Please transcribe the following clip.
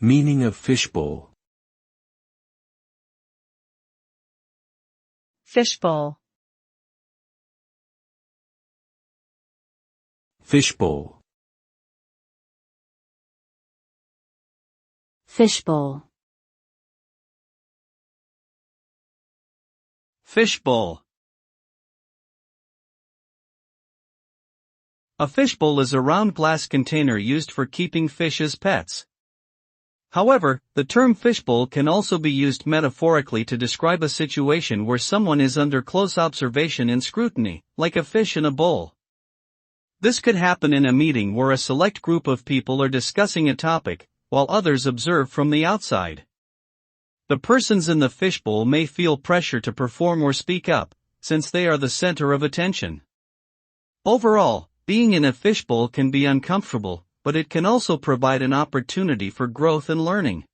Meaning of fishbowl. Fishbowl. Fishbowl. Fishbowl. Fishbowl. A fishbowl is a round glass container used for keeping fish as pets. However, the term fishbowl can also be used metaphorically to describe a situation where someone is under close observation and scrutiny, like a fish in a bowl. This could happen in a meeting where a select group of people are discussing a topic, while others observe from the outside. The persons in the fishbowl may feel pressure to perform or speak up, since they are the center of attention. Overall, being in a fishbowl can be uncomfortable, but it can also provide an opportunity for growth and learning.